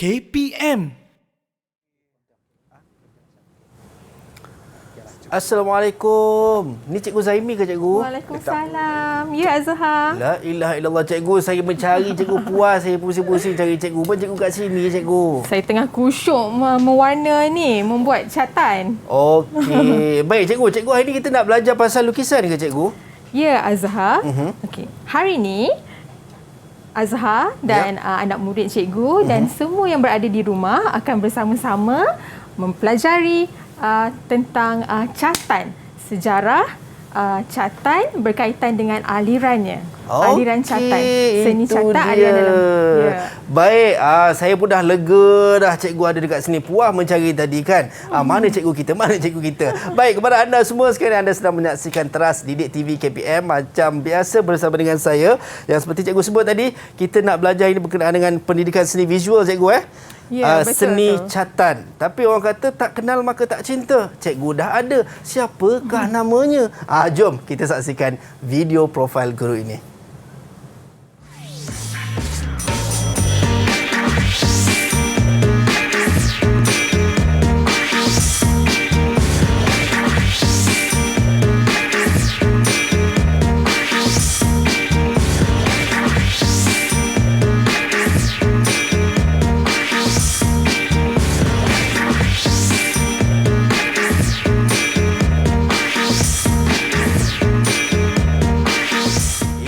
KPM. Assalamualaikum. Ni Cikgu Zaimi ke Cikgu? Waalaikumsalam. Ya Azhar. La ilaha illallah Cikgu. Saya mencari Cikgu puas. Saya pusing-pusing cari Cikgu. Pun Cikgu kat sini Cikgu. Saya tengah kusyuk mewarna ni, membuat catatan. Okey. Baik Cikgu. Cikgu hari ni kita nak belajar pasal lukisan ke Cikgu? Ya Azhar. Okey. Hari ni Azhar dan anak murid cikgu dan semua yang berada di rumah akan bersama-sama mempelajari tentang catatan sejarah catatan berkaitan dengan alirannya. Aliran catatan, seni catatan aliran dalam. Ya. Baik, saya pun dah lega dah cikgu ada dekat sini. Puas mencari tadi kan. Mana cikgu kita? Mana cikgu kita? Baik, kepada anda semua sekalian, anda sedang menyaksikan Teras Didik TV KPM macam biasa bersama dengan saya. Yang seperti cikgu sebut tadi, kita nak belajar ini berkenaan dengan pendidikan seni visual cikgu Ya, betul, seni catatan. Tapi orang kata tak kenal maka tak cinta. Cikgu dah ada. Siapakah namanya? Jom kita saksikan video profil guru ini.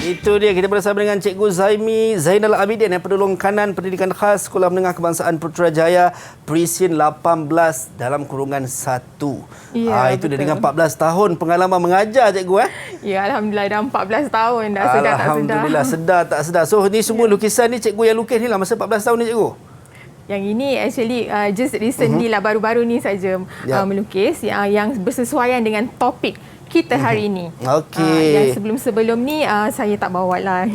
Itu dia, kita bersama dengan Cikgu Zaimi Zainal Abidin yang Penulong Kanan Pendidikan Khas Sekolah Menengah Kebangsaan Putrajaya Prisin 18 dalam kurungan 1. Ya, itu dia dengan 14 tahun pengalaman mengajar cikgu Ya, alhamdulillah dah 14 tahun dah. Sedar tak sedar. Alhamdulillah, sedar tak sedar. So ni semua lukisan ni cikgu yang lukis ni lah masa 14 tahun ni cikgu. Yang ini actually just recently lah, baru-baru ni saja melukis yang bersesuaian dengan topik kita hari ini. Okey. Yang sebelum-sebelum ni saya tak bawa lah.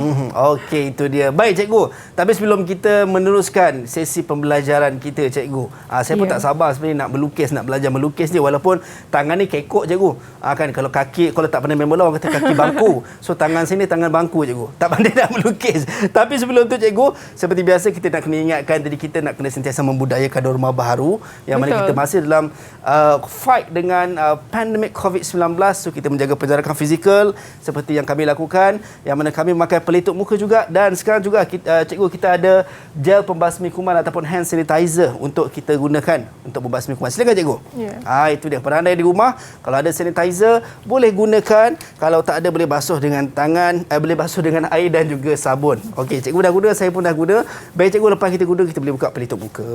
Okey, itu dia. Baik cikgu. Tapi sebelum kita meneruskan sesi pembelajaran kita cikgu, saya pun tak sabar sebenarnya nak melukis, nak belajar melukis ni, walaupun tangan ni kekok cikgu. Kan kalau kaki, kalau tak pandai main bola orang kata kaki bangku. So tangan sini tangan bangku cikgu. Tak pandai nak melukis. Tapi sebelum tu cikgu, seperti biasa kita nak kena ingatkan tadi, kita nak kena sentiasa membudayakan norma baharu yang mana kita masih dalam fight dengan pandemik COVID-19. So kita menjaga penjarakan fizikal seperti yang kami lakukan, yang mana kami memakai pelitup muka juga, dan sekarang juga cikgu kita ada gel pembasmi kuman ataupun hand sanitizer untuk kita gunakan untuk membasmi kuman. Silakan cikgu. Itu dia. Pada anda di rumah, kalau ada sanitizer boleh gunakan, kalau tak ada boleh basuh dengan tangan, boleh basuh dengan air dan juga sabun. Okey, cikgu dah guna, saya pun dah guna. Baik cikgu, lepas kita guna kita boleh buka pelitup muka.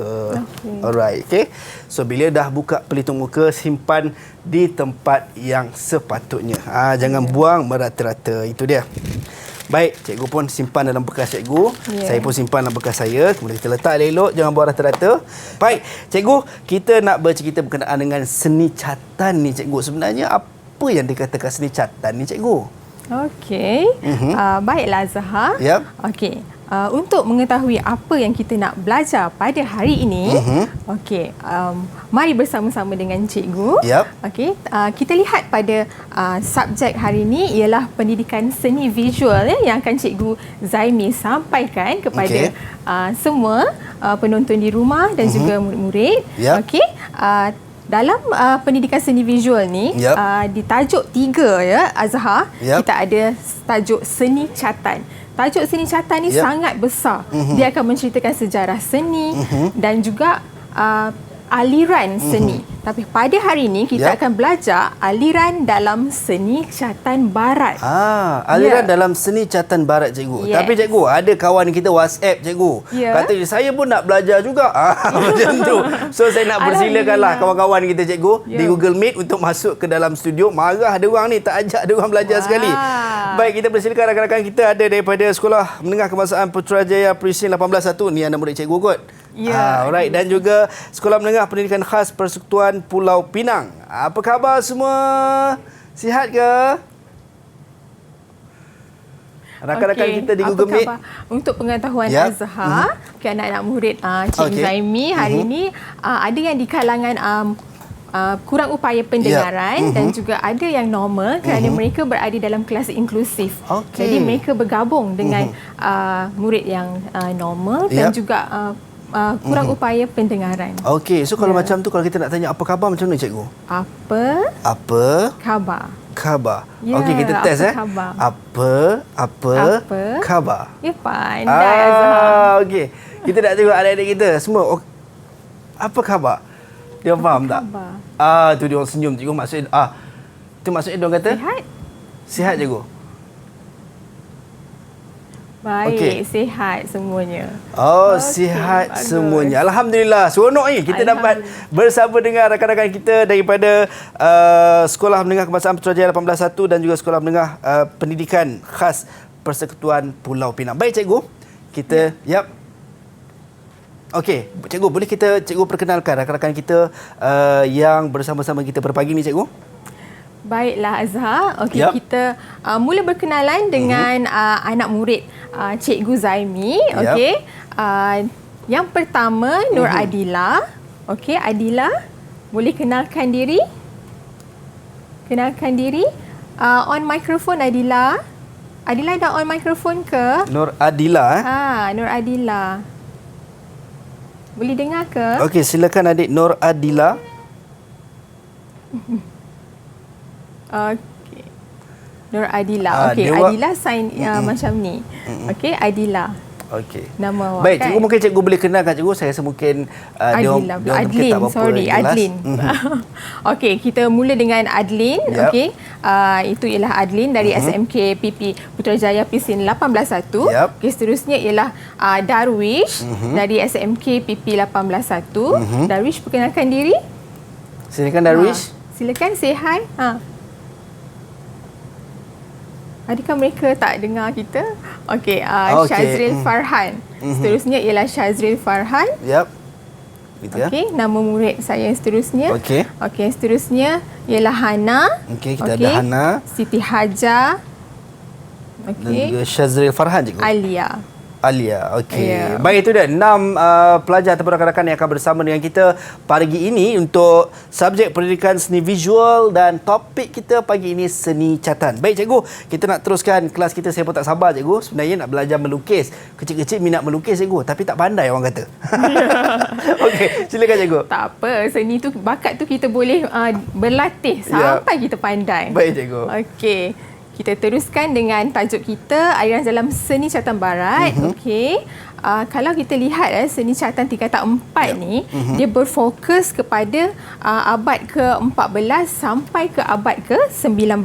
Alright, okey. So bila dah buka pelitup muka, simpan di tempat yang sepatutnya. Jangan buang merata-rata. Itu dia. Baik, cikgu pun simpan dalam bekas cikgu. Saya pun simpan dalam bekas saya. Kemudian kita letak elok, jangan buang rata-rata. Baik, cikgu, kita nak bercerita berkenaan dengan seni catatan ni cikgu. Sebenarnya apa yang dikatakan seni catatan ni cikgu? Okey. Baiklah Zahar. Okey. Untuk mengetahui apa yang kita nak belajar pada hari ini, mari bersama-sama dengan cikgu. Okey, kita lihat pada subjek hari ini ialah pendidikan seni visual yang akan cikgu Zaimi sampaikan kepada semua penonton di rumah dan juga murid-murid. Okey, dalam pendidikan seni visual ni ditajuk 3 Azhar. Kita ada tajuk seni catatan. Tajuk seni catatan ni sangat besar. Dia akan menceritakan sejarah seni dan juga aliran seni. Tapi pada hari ini kita akan belajar aliran dalam seni catatan barat. Aliran dalam seni catatan barat cikgu. Tapi cikgu, ada kawan kita WhatsApp cikgu. Kata saya pun nak belajar juga. Macam tu. So saya nak persilakanlah kawan-kawan kita cikgu di Google Meet untuk masuk ke dalam studio. Marah ada orang ni, tak ajak ada orang belajar sekali. Baik, kita persilakan rakan-rakan kita ada daripada Sekolah Menengah Kebangsaan Putrajaya Prisin 18-1. Ni anak murid cikgu kot. Alright, dan juga Sekolah Menengah Pendidikan Khas Persekutuan Pulau Pinang. Apa khabar semua? Sihat ke? Rakan-rakan kita di Google Meet. Untuk pengetahuan Azhar, anak-anak murid Cikgu Zaimi hari ini ada yang di kalangan kurang upaya pendengaran dan juga ada yang normal kerana mereka berada dalam kelas inklusif. Jadi mereka bergabung dengan murid yang normal dan juga kurang upaya pendengaran. Okey, so kalau macam tu, kalau kita nak tanya apa khabar, macam mana cikgu? Apa khabar? Khabar. Ya, Okey, kita test khabar. Apa khabar? Ya, pandai Azhar. Okey. Kita nak tengok adik-adik kita semua. Apa khabar? Dia faham tak? Khabar. Tu dia orang senyum cikgu, maksud tu maksudnya dia orang kata Sihat? Sihat cikgu. Baik, Okey. sihat semuanya. Sihat bagus. semuanya. Alhamdulillah. Seronok ni kita dapat bersama dengan rakan-rakan kita daripada Sekolah Menengah Kebangsaan Putrajaya 181 dan juga Sekolah Menengah Pendidikan Khas Persekutuan Pulau Pinang. Baik cikgu, kita Okey, cikgu, boleh cikgu perkenalkan rakan-rakan kita yang bersama-sama kita pada pagi ni, cikgu? Baiklah Azhar. Okey, kita mula berkenalan dengan anak murid Cikgu Zaimi. Okey. Yang pertama Nur Adila. Okey, Adila, boleh kenalkan diri? On microphone Adila. Adila dah on microphone ke? Nur Adila. Nur Adila. Boleh dengar ke? Okey, silakan adik Nur Adila. Okey. Nur Adila. Okey, Adila sign macam ni. Okey, Adila. Okey. Nama awak. Baik, kan? cikgu, mungkin cikgu boleh kenalkan cikgu. Saya rasa mungkin Adlin, Adlin. Okey, kita mula dengan Adlin. Okey. Itu ialah Adlin dari SMK PP Putrajaya Pisin 181. Okey, seterusnya ialah Darwish dari SMK PP 181. Darwish, perkenalkan diri. Silakan Darwish. Silakan say hi. Adakah mereka tak dengar kita? Okey, Syazril Farhan. Seterusnya ialah Syazril Farhan. Okey, nama murid saya yang seterusnya. Okey, seterusnya ialah Hana. Okey, kita ada Hana. Siti Hajar. Dan juga Syazril Farhan, cikgu. Alia. Okey. Baik, itu dia 6 pelajar ataupun rakan-rakan yang akan bersama dengan kita pagi ini untuk subjek pendidikan seni visual, dan topik kita pagi ini seni catatan. Baik cikgu, kita nak teruskan kelas kita. Saya pun tak sabar cikgu, sebenarnya nak belajar melukis. Kecil-kecil minat melukis cikgu, tapi tak pandai orang kata. Okey, silakan cikgu. Tak apa, seni tu, bakat tu kita boleh berlatih sampai kita pandai. Baik cikgu. Okey. Kita teruskan dengan tajuk kita, aliran dalam seni catatan barat. Okey. Kalau kita lihat seni catatan tingkatan 4 ni, dia berfokus kepada abad ke-14 sampai ke abad ke-19.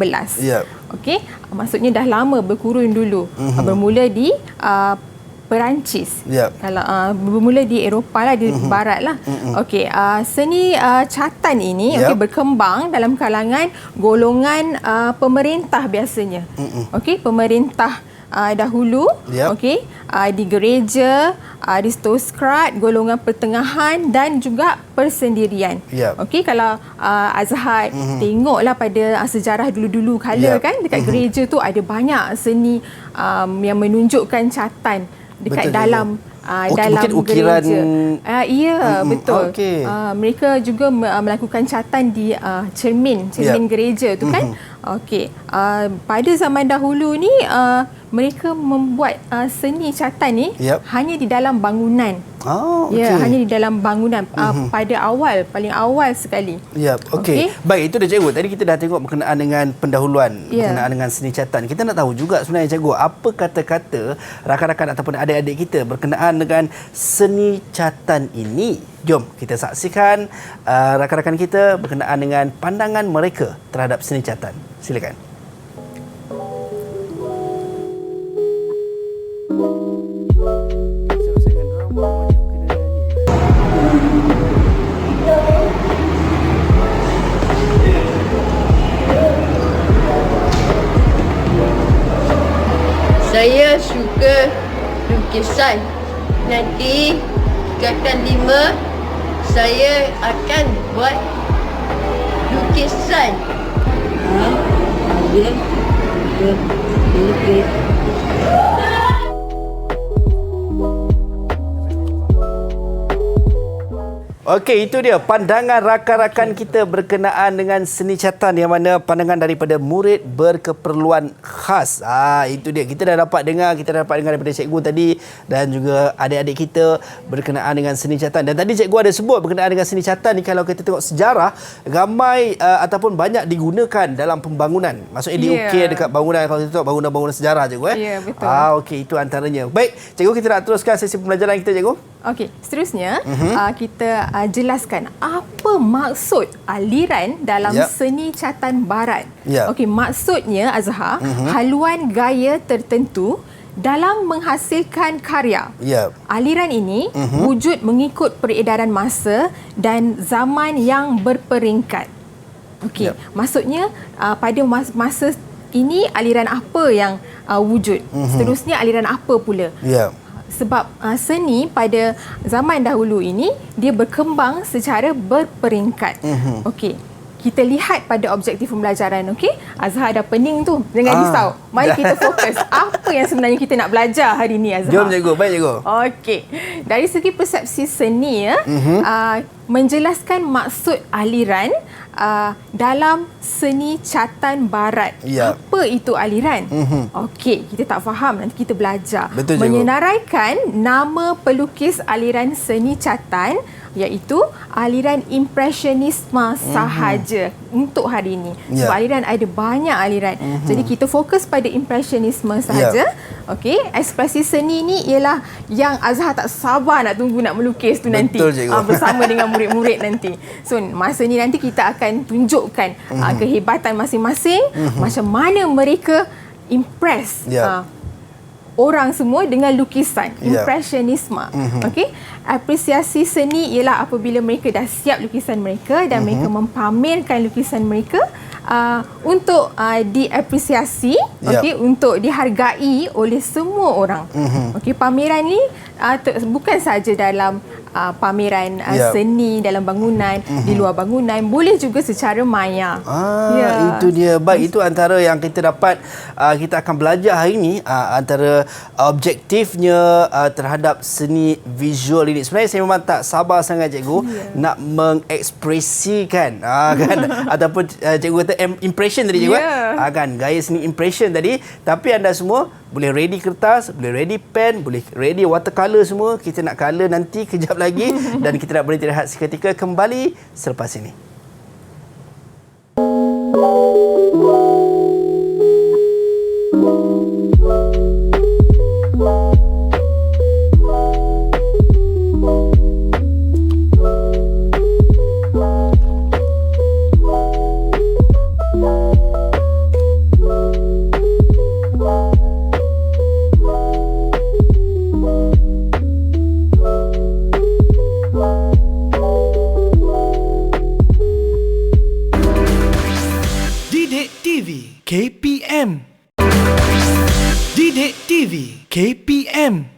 Okey. Maksudnya dah lama berkurun dulu. Bermula di Perancis. Kalau bermula di Eropah lah, di barat lah. Okey, seni catatan ini berkembang dalam kalangan golongan pemerintah biasanya. Okey, pemerintah dahulu, okey, di gereja, aristokrat, golongan pertengahan dan juga persendirian. Okey, kalau Azhar tengoklah pada sejarah dulu-dulu kala kan, dekat gereja tu ada banyak seni yang menunjukkan catatan dekat dalam dalam ukiran gereja. Betul. Mereka juga melakukan catatan di cermin gereja tu kan. Okey. Pada zaman dahulu ni mereka membuat seni catatan ni hanya di dalam bangunan. Hanya di dalam bangunan pada paling awal sekali. Okey. Baik, itu dah cikgu. Tadi kita dah tengok berkenaan dengan pendahuluan berkenaan dengan seni catatan. Kita nak tahu juga sebenarnya cikgu, apa kata-kata rakan-rakan ataupun adik-adik kita berkenaan dengan seni catatan ini. Jom kita saksikan rakan-rakan kita berkenaan dengan pandangan mereka terhadap seni catatan. Silakan. Saya suka lukisan. Nanti tingkatan 5 saya akan buat lukisan. Okey, itu dia pandangan rakan-rakan kita berkenaan dengan seni catatan, yang mana pandangan daripada murid berkeperluan khas. Itu dia. Kita dah dapat dengar daripada cikgu tadi dan juga adik-adik kita berkenaan dengan seni catatan. Dan tadi cikgu ada sebut berkenaan dengan seni catatan ni, kalau kita tengok sejarah, ramai ataupun banyak digunakan dalam pembangunan. Maksudnya diukir dekat bangunan, kalau kita tengok bangunan-bangunan sejarah, cikgu. Ya, betul. Okey, itu antaranya. Baik, cikgu, kita nak teruskan sesi pembelajaran kita, cikgu. Okey, seterusnya kita jelaskan apa maksud aliran dalam seni catatan barat. Okey, maksudnya Azhar, haluan gaya tertentu dalam menghasilkan karya. Aliran ini wujud mengikut peredaran masa dan zaman yang berperingkat. Okey, maksudnya pada masa ini aliran apa yang wujud? Seterusnya aliran apa pula? Sebab seni pada zaman dahulu ini dia berkembang secara berperingkat. Okey. Kita lihat pada objektif pembelajaran, okey? Azhar dah pening tu. Jangan risau. Mari kita fokus. Apa yang sebenarnya kita nak belajar hari ini, Azhar? Jom, cikgu. Baik, cikgu. Okey. Dari segi persepsi seni, menjelaskan maksud aliran dalam seni catatan barat. Apa itu aliran? Okey, kita tak faham, nanti kita belajar. Betul, cikgu. Menyenaraikan nama pelukis aliran seni catatan, iaitu aliran impresionisme sahaja untuk hari ini. Sebab aliran ada banyak aliran. Jadi kita fokus pada impresionisme sahaja. Okey, ekspresi seni ni ialah yang Azhar tak sabar nak tunggu nak melukis tu nanti. Bersama dengan murid-murid nanti. So masa ni nanti kita akan tunjukkan kehebatan masing-masing, macam mana mereka impress orang semua dengan lukisan, impresionisme. Okey, apresiasi seni ialah apabila mereka dah siap lukisan mereka dan mereka mempamerkan lukisan mereka untuk diapresiasi, okey, untuk dihargai oleh semua orang. Okey, pameran ni bukan saja dalam pameran seni dalam bangunan, di luar bangunan, boleh juga secara maya. Itu dia. Baik, itu antara yang kita dapat kita akan belajar hari ini, antara objektifnya terhadap seni visual ini. Sebenarnya saya memang tak sabar sangat, cikgu, nak mengekspresikan kan, ataupun cikgu kata impression tadi, cikgu kan, gaya seni impression tadi. Tapi anda semua boleh ready kertas, boleh ready pen, boleh ready watercolor semua. Kita nak color nanti kejap lagi dan kita nak berhenti rehat seketika, kembali selepas ini. KPM. Didik TV KPM.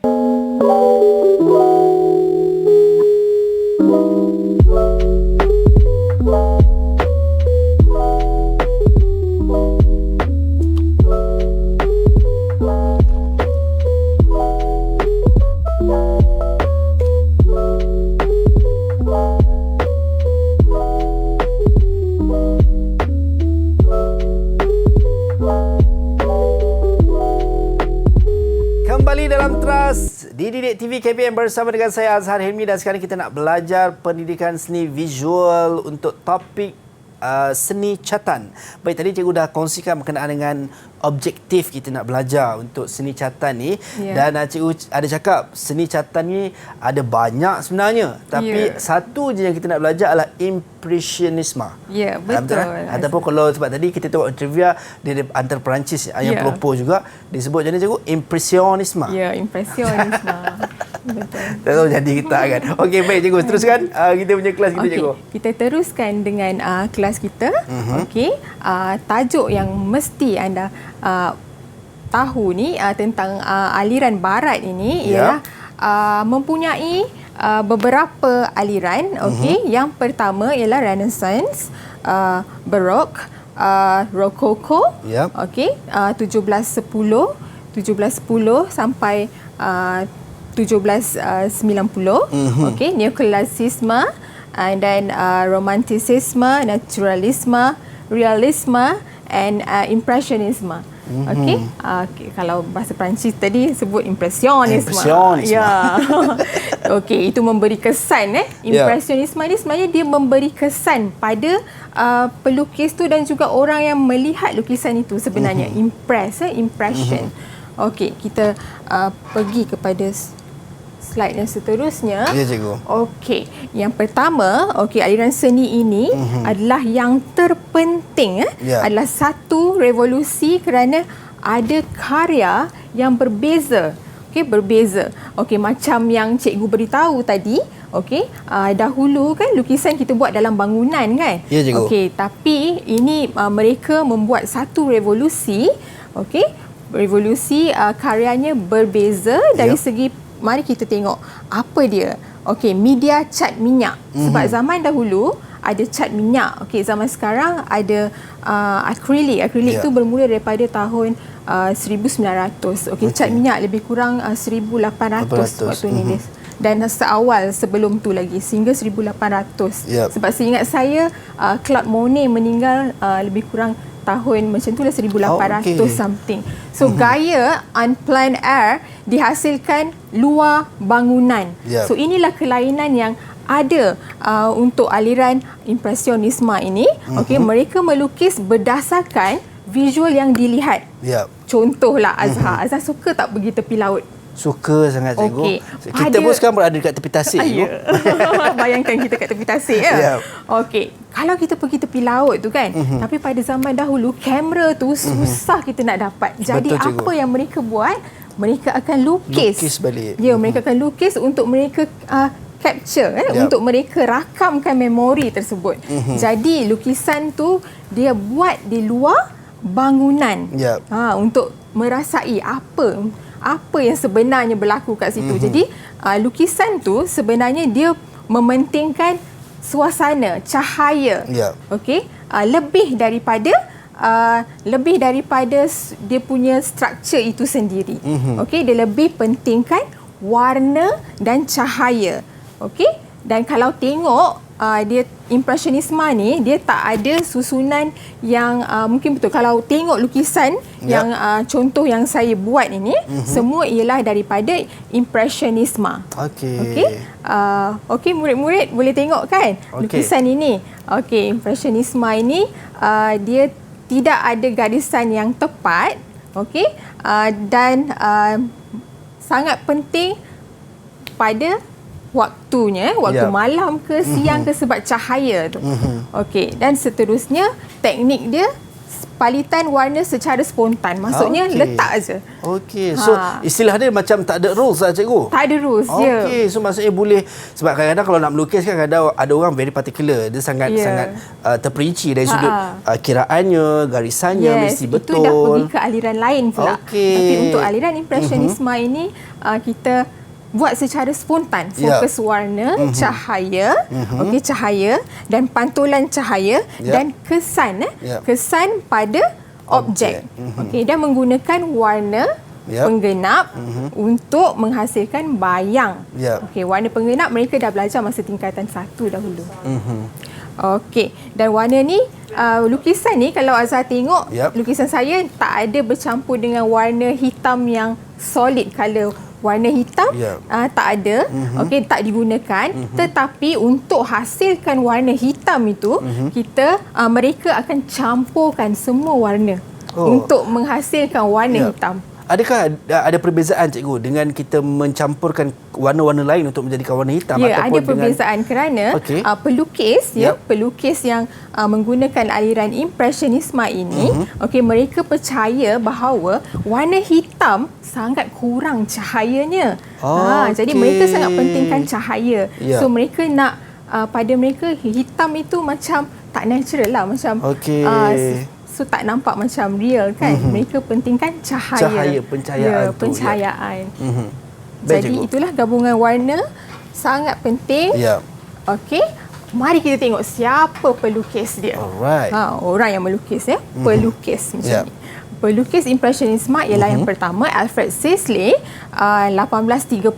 Di Didik TV KPM bersama dengan saya Azhar Hilmi, dan sekarang kita nak belajar pendidikan seni visual untuk topik seni catatan. Baik, tadi cikgu dah kongsikan berkenaan dengan objektif kita nak belajar untuk seni catatan ni. Dan cikgu ada cakap seni catatan ni ada banyak sebenarnya, tapi satu je yang kita nak belajar adalah impresionisme. Ya, betul. Ataupun kalau sebab tadi kita tengok trivia dia antara Perancis yang pelopor juga disebut jadi cikgu impresionisme. Ya, impresionisme. Betul. Tak tahu jadi kita kan. Okey, baik cikgu, teruskan kita punya kelas kita, cikgu. Kita teruskan dengan kelas kita. Okey, tajuk yang mesti anda tahu ni tentang aliran barat ini ialah mempunyai beberapa aliran. Okey, yang pertama ialah Renaissance, Baroque, Rococo. Okey, 1710 sampai 1790. Okey, Neoklasisme, and then romanticisme, naturalisme, realisme, and impressionisme. Okey. Kalau bahasa Perancis tadi sebut impressionisme. Ya. Okey, itu memberi kesan Impressionisme ni sebenarnya dia memberi kesan pada pelukis tu dan juga orang yang melihat lukisan itu sebenarnya. Impression. Okey, kita pergi kepada slide yang seterusnya. Ya, cikgu. Okey, yang pertama, aliran seni ini adalah yang terpenting adalah satu revolusi kerana ada karya yang berbeza. Berbeza. Macam yang cikgu beritahu tadi, dahulu kan lukisan kita buat dalam bangunan kan? Ya, cikgu. Tapi ini mereka membuat satu revolusi, revolusi karyanya berbeza dari segi. Mari kita tengok apa dia. Media cat minyak. Sebab zaman dahulu ada cat minyak. Zaman sekarang ada akrilik. Akrilik tu bermula daripada tahun 1900. Cat minyak lebih kurang 1800 waktu ni. Dan seawal sebelum tu lagi sehingga 1800. Sebab seingat saya Claude Monet meninggal lebih kurang tahun macam tu lah 1800 something. So gaya en plein air dihasilkan luar bangunan. So inilah kelainan yang ada untuk aliran impresionisme ini. Mereka melukis berdasarkan visual yang dilihat. Contohlah Azhar. Azhar suka tak pergi tepi laut? Suka sangat, cikgu. Kita pun sekarang berada dekat tepi tasik, cikgu. Bayangkan kita kat tepi tasik kalau kita pergi tepi laut tu kan, tapi pada zaman dahulu kamera tu susah kita nak dapat. Jadi betul, apa yang mereka buat? Mereka akan lukis balik. Mereka akan lukis untuk mereka capture untuk mereka rakamkan memori tersebut. Jadi lukisan tu dia buat di luar bangunan. Untuk merasai apa yang sebenarnya berlaku kat situ. Jadi lukisan tu sebenarnya dia mementingkan suasana, cahaya. Lebih daripada dia punya struktur itu sendiri. Dia lebih pentingkan warna dan cahaya. Dan kalau tengok dia impressionisme ni dia tak ada susunan yang mungkin betul. Kalau tengok lukisan yang contoh yang saya buat ini semua ialah daripada impressionisme. Murid-murid boleh tengok kan lukisan ini. Impressionisme ini dia tidak ada garisan yang tepat. Dan sangat penting pada waktunya, waktu malam ke siang ke sebab cahaya tu. Dan seterusnya teknik dia palitan warna secara spontan. Maksudnya letak aja. So istilah dia macam tak ada rules lah, cikgu. Tak ada rules. So maksudnya boleh, sebab kadang-kadang kalau nak melukis kan kadang ada orang very particular. Dia sangat terperinci dari sudut kiraannya, garisannya mesti betul. Itu dah pergi ke aliran lain pula. Tapi untuk aliran impressionisme ini kita buat secara spontan, fokus warna, cahaya, cahaya dan pantulan cahaya dan kesan kesan pada objek. Dan menggunakan warna penggenap untuk menghasilkan bayang. Warna penggenap mereka dah belajar masa tingkatan 1 dahulu. Dan warna ni lukisan ni kalau Azhar tengok lukisan saya tak ada bercampur dengan warna hitam yang solid color. Warna hitam tak ada, tak digunakan. Tetapi untuk hasilkan warna hitam itu, mereka akan campurkan semua warna untuk menghasilkan warna hitam. Adakah ada perbezaan, cikgu, dengan kita mencampurkan warna-warna lain untuk menjadikan warna hitam? Ada perbezaan kerana pelukis yang menggunakan aliran impressionisme ini, mereka percaya bahawa warna hitam sangat kurang cahayanya. Jadi mereka sangat pentingkan cahaya. So mereka nak pada mereka hitam itu macam tak natural lah, macam so tak nampak macam real kan. Mereka pentingkan cahaya, pencahayaan. Jadi itulah gabungan warna sangat penting. Mari kita tengok siapa pelukis dia. Orang yang melukis pelukis macam ni. Pelukis impressionisme ialah yang pertama Alfred Sisley 1839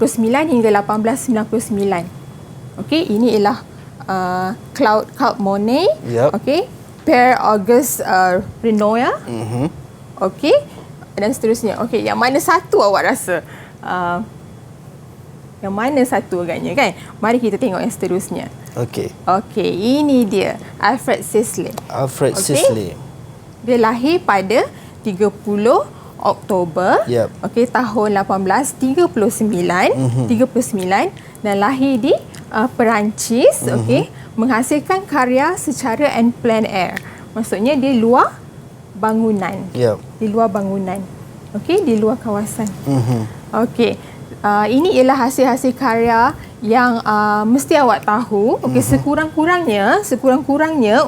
hingga 1899. Ini ialah Claude Monet. Yep. Okey. Pierre Auguste Renoir. Okey. Dan seterusnya. Okey, yang mana satu awak rasa? Yang mana satu agaknya kan? Mari kita tengok yang seterusnya. Okey. Okey, ini dia. Alfred Sisley. Alfred Sisley. Dia lahir pada 30 Oktober. Yep. Okey, tahun 1839. 39 dan lahir di Perancis. Okey, menghasilkan karya secara en plein air. Maksudnya dia luar bangunan. Yep. Di luar bangunan. Okey, di luar kawasan. Okey. Ini ialah hasil-hasil karya yang mesti awak tahu. Okey, sekurang-kurangnya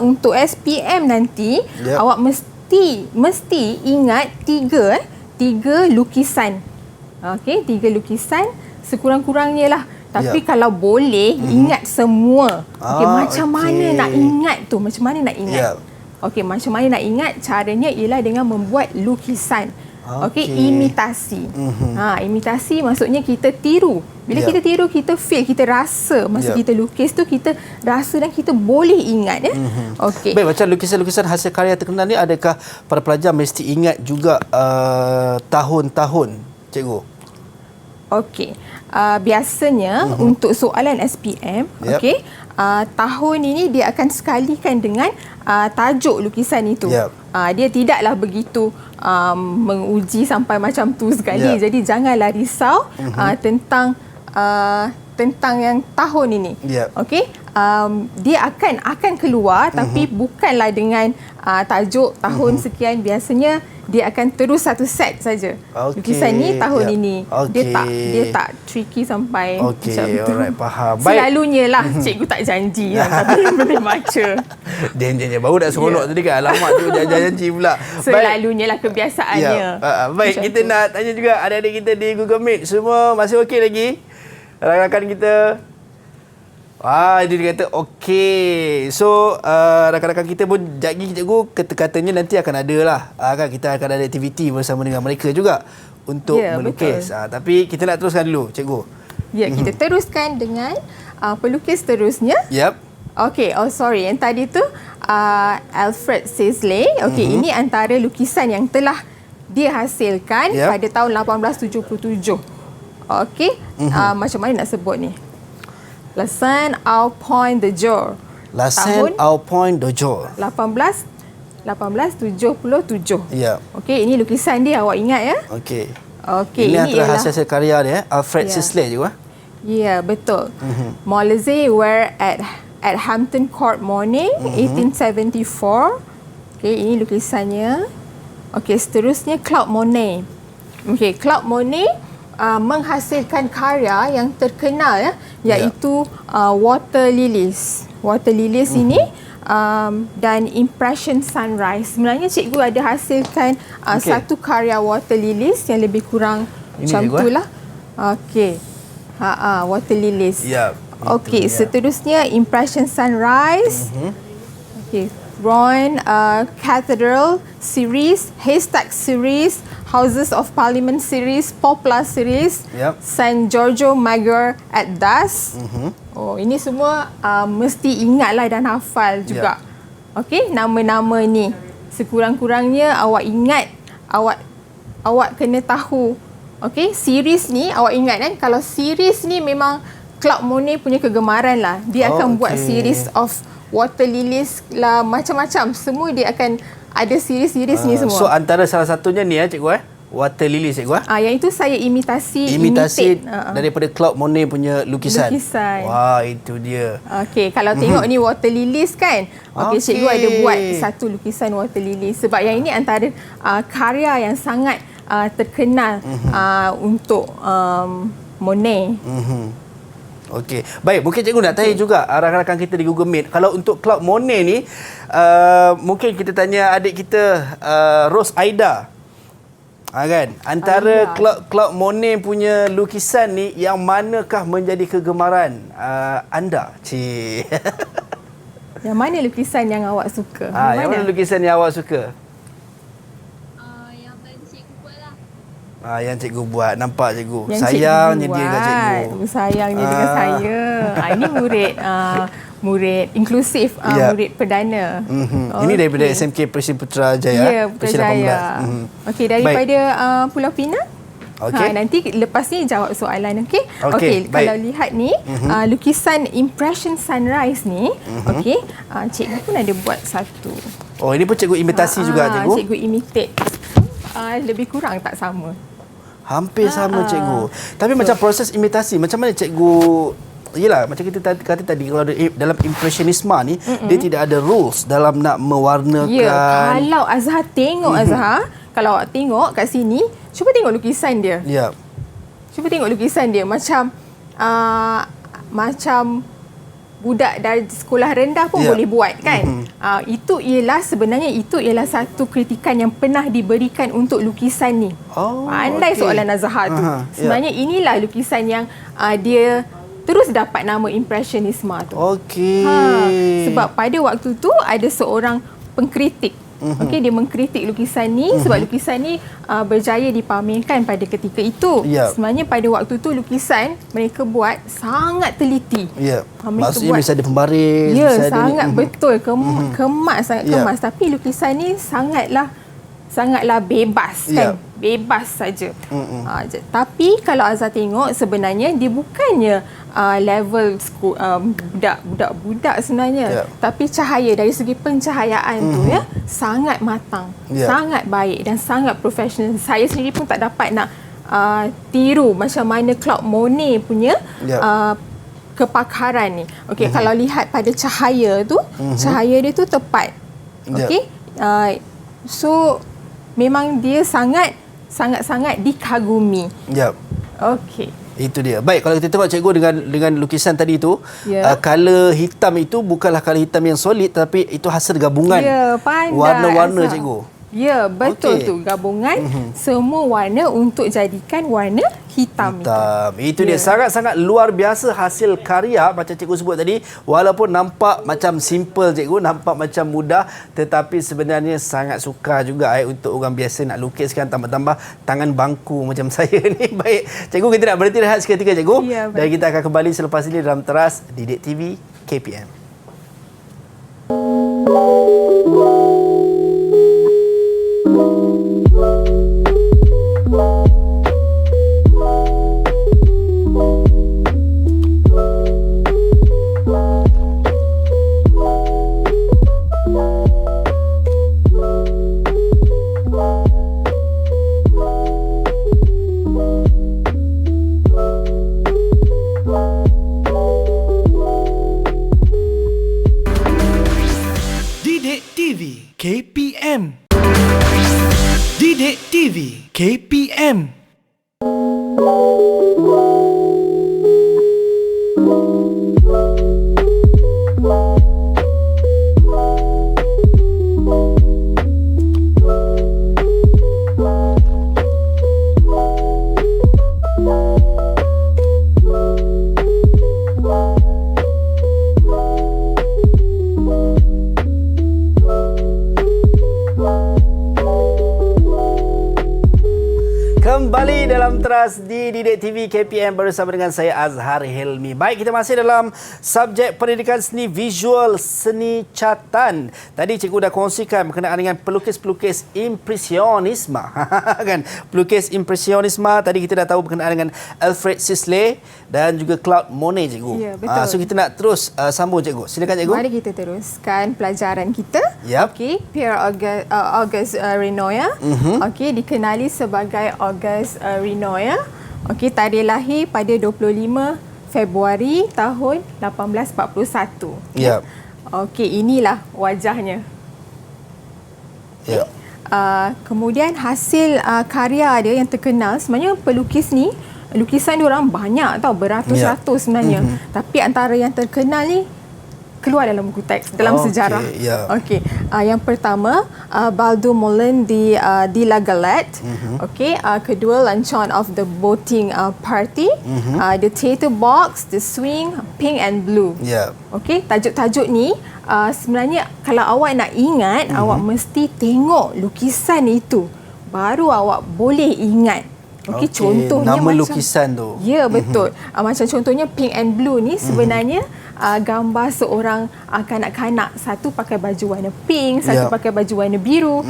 untuk SPM nanti awak mesti ingat tiga lukisan. Okey, 3 lukisan sekurang-kurangnya lah. Tapi kalau boleh ingat semua. Okey, macam mana nak ingat tu? Macam mana nak ingat? Okey, macam mana nak ingat? Caranya ialah dengan membuat lukisan. Okey, imitasi. Imitasi maksudnya kita tiru. Bila kita tiru, kita feel, kita rasa masa kita lukis tu, kita rasa dan kita boleh ingat Okey. Baik, macam lukisan-lukisan hasil karya terkenal ni, adakah para pelajar mesti ingat juga tahun-tahun, cikgu? Okey. Biasanya untuk soalan SPM, okey, tahun ini dia akan sekalikan dengan tajuk lukisan itu. Dia tidaklah begitu menguji sampai macam tu sekali. Jadi janganlah risau tentang yang tahun ini. Okey. Dia akan keluar tapi bukanlah dengan tajuk tahun sekian. Biasanya dia akan terus satu set saja. Lukisan ni tahun ini. Dia tak tricky sampai macam tu. Faham. Selalunya lah cikgu tak janji tapi boleh baca. Dia baru dah seronok tadi kan. Alamak tu janji pula. Selalunya lah kebiasaannya. Baik, kita nak tanya juga adik-adik kita di Google Meet. Semua masih okey lagi? Rakan-rakan kita. Dia kata okey. So rakan-rakan kita pun jagi cikgu katanya nanti akan ada lah kan, kita akan ada aktiviti bersama dengan mereka juga untuk melukis. Tapi kita nak teruskan dulu cikgu. Kita teruskan dengan pelukis seterusnya. Okey, sorry, yang tadi tu Alfred Sisley. Okey, ini antara lukisan yang telah dihasilkan pada tahun 1877. Okey, macam mana nak sebut ni? La Scène au Point de Jour. La Scène au Point de Jour. 1877. Okey, ini lukisan dia, awak ingat ya? Okey. Okey, ini antara hasil karya dia, Alfred Sisley juga. Ya, betul. Molesey were at Hampton Court Morning, 1874. Okey, ini lukisannya. Okey, seterusnya Claude Monet. Okey, Claude Monet menghasilkan karya yang terkenal iaitu Water Lilies. Water Lilies ini dan Impression Sunrise. Sebenarnya cikgu ada hasilkan satu karya Water Lilies yang lebih kurang macam itulah. Okey. Water Lilies. Okey, seterusnya Impression Sunrise. Okey, Rouen Cathedral series, Haystack series, Houses of Parliament series, Poplar series, San Giorgio Maggiore at dusk. Ini semua mesti ingatlah dan hafal juga. Okey, nama-nama ni sekurang-kurangnya awak ingat, awak kena tahu. Okey, series ni awak ingat kan, kalau series ni memang Claude Monet punya kegemaran lah. Dia akan buat series of Water Lilies lah, macam-macam. Semua dia akan ada series-series ni semua. So antara salah satunya ni cikgu Water Lilies cikgu yang itu saya imitasi daripada Claude Monet punya lukisan. Wah, itu dia. Okey, kalau tengok ni Water Lilies kan. Okey, cikgu ada buat satu lukisan Water Lilies sebab yang ini antara karya yang sangat terkenal untuk Monet. Okey. Baik, mungkin cikgu nak tanya juga rakan-rakan kita di Google Meet. Kalau untuk Claude Monet ni, mungkin kita tanya adik kita Rose Aida. Kan? Antara Claude Monet punya lukisan ni, yang manakah menjadi kegemaran anda? Cik. Yang mana lukisan yang awak suka? Yang mana lukisan yang awak suka? Yang cikgu buat. Nampak cikgu? Yang sayangnya dia dengan cikgu. Sayangnya dengan saya. Ini murid murid inklusif, murid perdana. Ini daripada SMK Presiden Putrajaya. Ya, Putrajaya. Okey, daripada Pulau Pinang. Okey. Nanti lepas ni jawab soalan, okey? Okey, kalau lihat ni lukisan impression sunrise ni, okey, cikgu pun ada buat satu. Oh, ini pun cikgu imitasi juga cikgu. Cikgu imitate. Lebih kurang tak sama. Hampir sama cikgu. Tapi macam proses imitasi, macam mana cikgu? Yelah, macam kita kata tadi, kalau dalam impressionisme ni, dia tidak ada rules dalam nak mewarnakan. Ya, kalau Azhar tengok kalau awak tengok kat sini, cuba tengok lukisan dia. Ya. Cuba tengok lukisan dia macam macam budak dari sekolah rendah pun boleh buat kan. Itu ialah satu kritikan yang pernah diberikan untuk lukisan ni. Pandai soalan Azhar tu. Sebenarnya inilah lukisan yang dia terus dapat nama impressionisme tu. Sebab pada waktu tu ada seorang pengkritik. Okey, dia mengkritik lukisan ni sebab lukisan ni berjaya dipamerkan pada ketika itu. Sebenarnya pada waktu tu lukisan mereka buat sangat teliti. Maksudnya mesti ada pembaris. Sangat betul. Kemas, sangat kemas. Tapi lukisan ni sangatlah bebas kan. Bebas saja. Tapi kalau Azhar tengok, sebenarnya dia bukannya level budak-budak sebenarnya. Tapi cahaya, dari segi pencahayaan tu sangat matang, sangat baik dan sangat profesional. Saya sendiri pun tak dapat nak tiru macam mana Claude Monet punya kepakaran ni. Okey, kalau lihat pada cahaya tu, cahaya dia tu tepat. Okey. So memang dia sangat dikagumi. Okey. Itu dia. Baik, kalau kita tengok cikgu dengan lukisan tadi tu, color hitam itu bukanlah color hitam yang solid, tapi itu hasil gabungan warna-warna cikgu. Ya, betul tu. Gabungan semua warna untuk jadikan warna hitam. Itu dia. Sangat-sangat luar biasa hasil karya macam cikgu sebut tadi. Walaupun nampak macam simple cikgu, nampak macam mudah, tetapi sebenarnya sangat sukar juga untuk orang biasa nak lukiskan, tambah-tambah tangan bangku macam saya ni. Baik, cikgu, kita nak berhenti rehat seketika cikgu. Dan kita akan kembali selepas ini dalam Teras Didik TV KPM. KPM. Didik TV KPM. Kembali dalam Teras di Didik TV KPM bersama dengan saya Azhar Helmi. Baik, kita masih dalam subjek pendidikan seni visual, seni catatan. Tadi cikgu dah kongsikan berkenaan dengan pelukis-pelukis impresionisme. Kan? Pelukis impresionisme tadi kita dah tahu berkenaan dengan Alfred Sisley dan juga Claude Monet cikgu. Ya, betul. So kita nak terus sambung cikgu. Silakan cikgu. Mari kita teruskan pelajaran kita. Okey, Pierre Auguste Renoir. Okey, dikenali sebagai Auguste Renoir. Okey, tarikh lahir pada 25 Februari tahun 1841. Ya. Okey, inilah wajahnya. Ya. Kemudian hasil karya dia yang terkenal, sebenarnya pelukis ni, lukisan diorang banyak tau, beratus-ratus sebenarnya. Tapi antara yang terkenal ni keluar dalam buku teks, dalam sejarah. Okey. Yang pertama, Baldo Moulin di La Galette. Okey. Kedua, Luncheon of the Boating Party. The Theatre Box, The Swing, Pink and Blue. Okey. Tajuk-tajuk ni sebenarnya kalau awak nak ingat, awak mesti tengok lukisan itu. Baru awak boleh ingat Okey, contohnya nama macam lukisan tu. Ya, betul. Macam contohnya pink and blue ni sebenarnya gambar seorang kanak-kanak, satu pakai baju warna pink, satu pakai baju warna biru.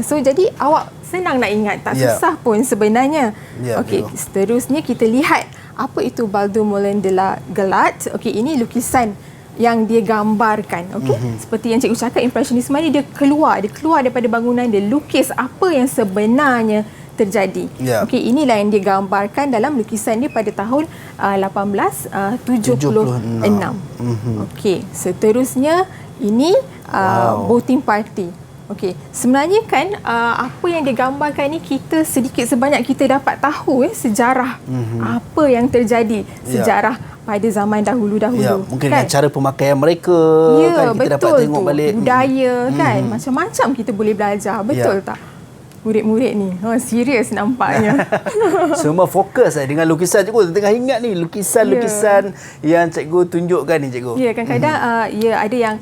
So jadi awak senang nak ingat, tak susah pun sebenarnya. Okey, seterusnya kita lihat apa itu Baldo Molin de la Galette. Okey, ini lukisan yang dia gambarkan. Okey, seperti yang cikgu cakap, impresionisme ni dia keluar daripada bangunan, dia lukis apa yang sebenarnya terjadi. Okey, inilah yang dia gambarkan dalam lukisan dia pada tahun 1876. Okey, seterusnya ini voting party. Okey, sebenarnya kan apa yang dia gambarkan ni, kita sedikit sebanyak kita dapat tahu sejarah apa yang terjadi, sejarah pada zaman dahulu-dahulu. Mungkin kan? cara pemakaian mereka kan, kita dapat tengok balik budaya kan, macam-macam kita boleh belajar. Betul tak? Murid-murid ni serius nampaknya. Semua fokus dengan lukisan. Cikgu tengah ingat ni lukisan-lukisan yang cikgu tunjukkan ni, cikgu. Ya, kadang-kadang ada yang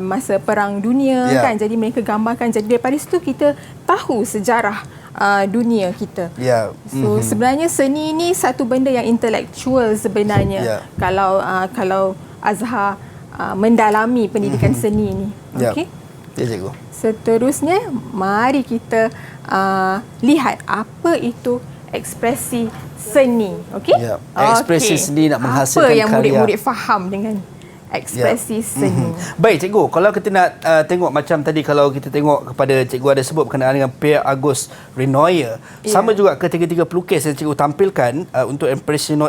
masa Perang Dunia kan, jadi mereka gambarkan. Jadi daripada situ kita tahu sejarah dunia kita. So sebenarnya seni ni satu benda yang intelektual sebenarnya. Kalau Azhar mendalami pendidikan seni ni. Okey. Ya, cikgu. Seterusnya mari kita lihat apa itu ekspresi seni. Okey? Ekspresi seni nak menghasilkan apa yang karya. murid-murid faham dengan ekspresi seni. Baik, cikgu, kalau kita nak tengok macam tadi, kalau kita tengok kepada cikgu ada sebut berkenaan dengan Pierre Auguste Renoir, sama juga ketiga-tiga pelukis yang cikgu tampilkan untuk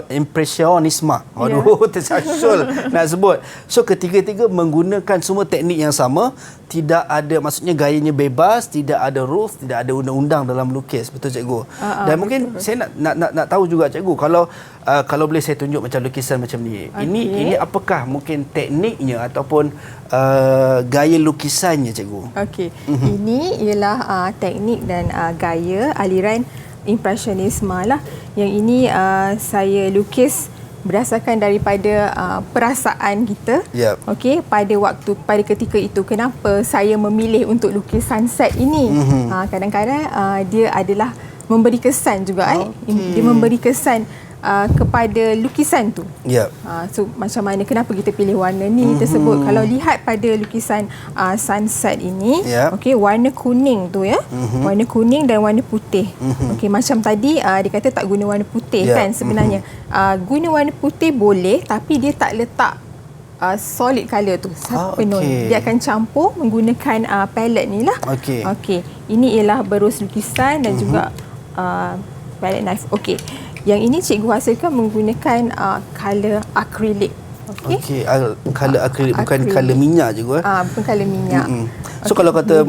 impresionisme. Aduh, tersasul nak sebut. So ketiga-tiga menggunakan semua teknik yang sama, tidak ada, maksudnya gayanya bebas, tidak ada rules, tidak ada undang-undang dalam melukis. Betul, cikgu? Dan mungkin saya nak tahu juga, cikgu, kalau boleh saya tunjuk macam lukisan macam ni. Ini apakah mungkin tekniknya ataupun gaya lukisannya, cikgu? Okey. Ini ialah teknik dan gaya aliran impresionisme lah. Yang ini saya lukis berdasarkan daripada perasaan kita. Okey, pada ketika itu, kenapa saya memilih untuk lukis sunset ini? Kadang-kadang dia adalah memberi kesan juga. Dia memberi kesan kepada lukisan tu. So macam mana, kenapa kita pilih warna ni tersebut? Kalau lihat pada lukisan sunset ini, okey, warna kuning tu warna kuning dan warna putih. Okey, macam tadi dia kata tak guna warna putih kan sebenarnya. Guna warna putih boleh, tapi dia tak letak solid colour tu penuh. Dia akan campur menggunakan palette ni lah. Okey, ini ialah berus lukisan dan juga palette knife. Okey, yang ini cikgu hasilkan menggunakan color akrilik. Okey, color akrilik, bukan color minyak juga. Bukan color minyak. So kalau kata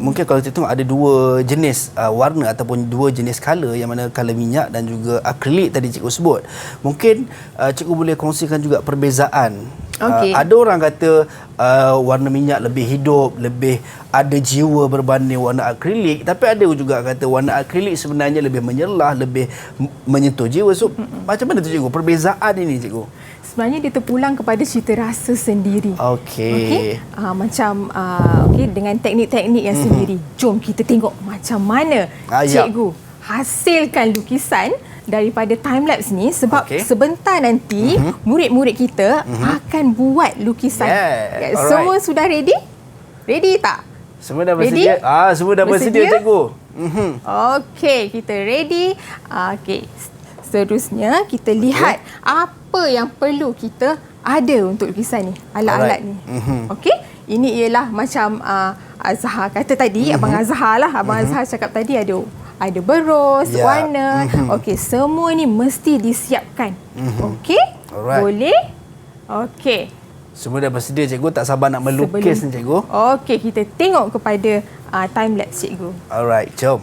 mungkin kalau kita tengok ada dua jenis warna ataupun dua jenis color, yang mana color minyak dan juga akrilik tadi cikgu sebut. Mungkin cikgu boleh kongsikan juga perbezaan. Ada orang kata warna minyak lebih hidup, lebih ada jiwa berbanding warna akrilik, tapi ada juga kata warna akrilik sebenarnya lebih menyerlah, lebih menyentuh jiwa. So macam mana tu, cikgu, perbezaan ini, cikgu? Sebenarnya dia terpulang kepada cita rasa sendiri. Macam dengan teknik-teknik yang sendiri. Jom kita tengok macam mana cikgu hasilkan lukisan daripada time-lapse ni, sebab sebentar nanti murid-murid kita akan buat lukisan. Semua sudah ready? Ready tak? Semua dah bersedia? Semua dah bersedia, cikgu. Okey, kita ready. Okey, seterusnya kita lihat apa yang perlu kita ada untuk lukisan ni, alat-alat ni. Okey, ini ialah macam Azhar kata tadi, Abang Azhar lah. Abang Azhar cakap tadi ada berus, warna. Okey, semua ni mesti disiapkan. Okey? Boleh? Okey. Semua dah bersedia, cikgu. Tak sabar nak melukis ni, cikgu. Okey, kita tengok kepada time lapse, cikgu. Alright, jom.